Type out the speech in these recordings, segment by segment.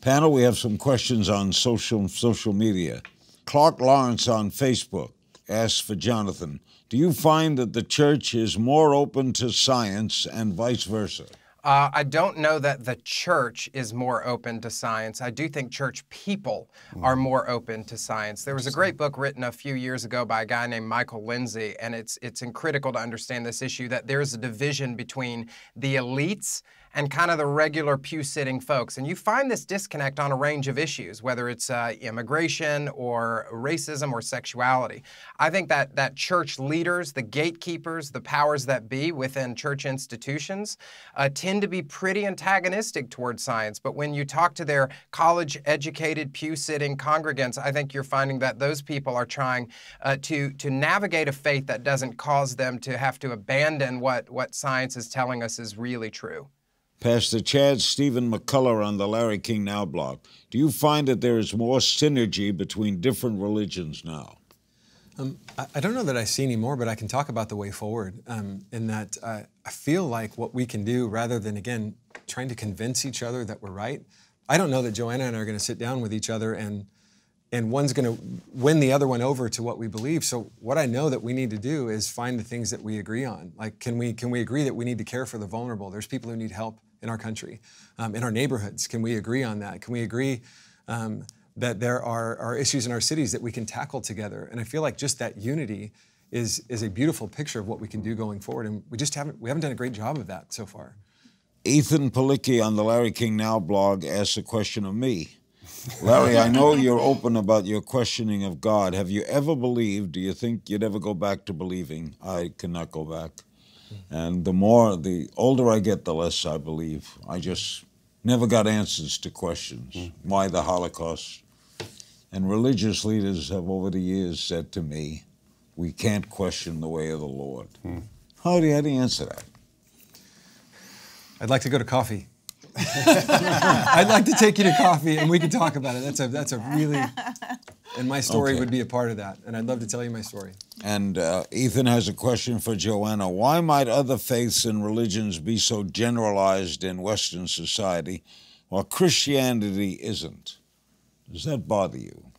Panel, we have some questions on social media. Clark Lawrence on Facebook asks for Jonathan, do you find that the church is more open to science and vice versa? I don't know that the church is more open to science. I do think church people are more open to science. There was a great book written a few years ago by a guy named Michael Lindsay, and it's critical to understand this issue that there's a division between the elites and kind of the regular pew-sitting folks. And you find this disconnect on a range of issues, whether it's immigration or racism or sexuality. I think that church leaders, the gatekeepers, the powers that be within church institutions tend to be pretty antagonistic towards science. But when you talk to their college-educated, pew-sitting congregants, I think you're finding that those people are trying to navigate a faith that doesn't cause them to have to abandon what science is telling us is really true. Pastor Chad Stephen McCullough on the Larry King Now blog. Do you find that there is more synergy between different religions now? I don't know that I see any more, but I can talk about the way forward in that I feel like what we can do, rather than, again, trying to convince each other that we're right, I don't know that Joanna and I are going to sit down with each other and one's going to win the other one over to what we believe. So what I know that we need to do is find the things that we agree on. Like, can we agree that we need to care for the vulnerable? There's people who need help in our country, in our neighborhoods. Can we agree on that? Can we agree that there are issues in our cities that we can tackle together? And I feel like just that unity is a beautiful picture of what we can do going forward. And we haven't done a great job of that so far. Ethan Palicki on the Larry King Now blog asks a question of me. Larry, I know you're open about your questioning of God. Have you ever believed, do you think you'd ever go back to believing? I cannot go back. And the older I get, the less I believe. I just never got answers to questions. Why the Holocaust? And religious leaders have over the years said to me, we can't question the way of the Lord. How do you answer that? I'd like to go to coffee. I'd like to take you to coffee and we can talk about it. That's a really, and my story would be a part of that. And I'd love to tell you my story. And Ethan has a question for Joanna. Why might other faiths and religions be so generalized in Western society while Christianity isn't? Does that bother you?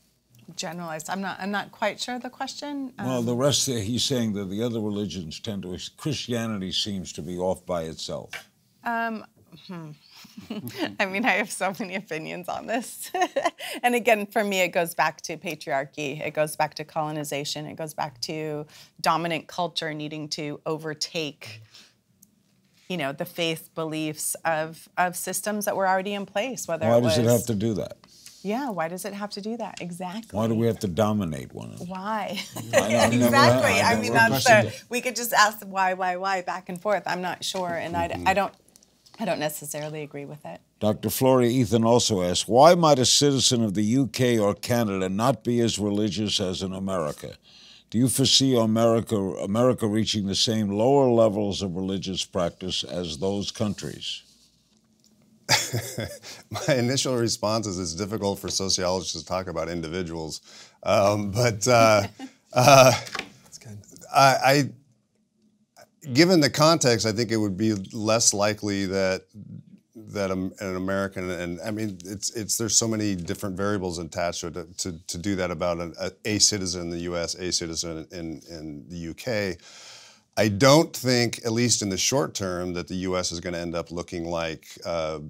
Generalized. I'm not quite sure the question. Well, the rest of he's saying that the other religions tend to, Christianity seems to be off by itself. I mean, I have so many opinions on this. And again, for me, it goes back to patriarchy. It goes back to colonization. It goes back to dominant culture needing to overtake, the faith beliefs of systems that were already in place. Why does it have to do that? Yeah, why does it have to do that? Exactly. Why do we have to dominate one another? Why? Exactly. We could just ask why back and forth. I'm not sure, and I don't necessarily agree with it. Dr. Flory Ethan also asks, why might a citizen of the UK or Canada not be as religious as in America? Do you foresee America reaching the same lower levels of religious practice as those countries? My initial response is it's difficult for sociologists to talk about individuals. That's good. Given the context, I think it would be less likely that an American, and I mean, there's so many different variables attached to it to do that about a citizen in the U.S., a citizen in the U.K. I don't think, at least in the short term, that the U.S. is going to end up looking like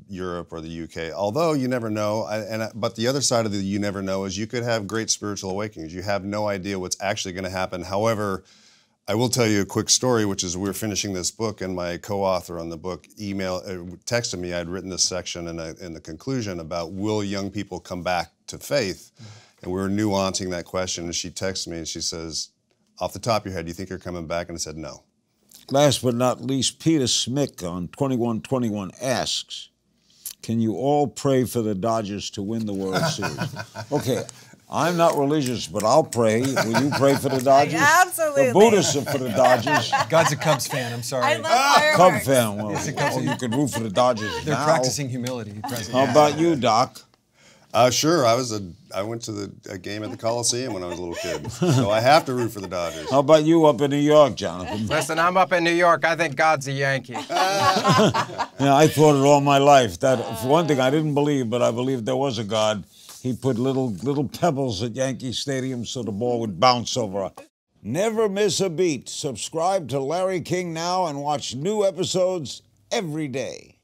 Europe or the U.K., although you never know. But the other side of the you never know is you could have great spiritual awakenings. You have no idea what's actually going to happen. However, I will tell you a quick story, which is we're finishing this book, and my co-author on the book texted me. I'd written this section in the conclusion about will young people come back to faith? And we were nuancing that question, and she texted me and she says, off the top of your head, do you think you're coming back? And I said, no. Last but not least, Peter Smick on 2121 asks, can you all pray for the Dodgers to win the World Series? Okay, I'm not religious, but I'll pray. Will you pray for the Dodgers? Absolutely. The Buddhists are for the Dodgers. God's a Cubs fan, I'm sorry. I love fireworks. Cub fan. Well, you can root for the Dodgers They're now. practicing humility. How about you, Doc? Sure. I went to a game at the Coliseum when I was a little kid, so I have to root for the Dodgers. How about you up in New York, Jonathan? Listen, I'm up in New York. I think God's a Yankee. Yeah, I thought it all my life. That for one thing, I didn't believe, but I believed there was a God. He put little pebbles at Yankee Stadium so the ball would bounce over. Never miss a beat. Subscribe to Larry King Now and watch new episodes every day.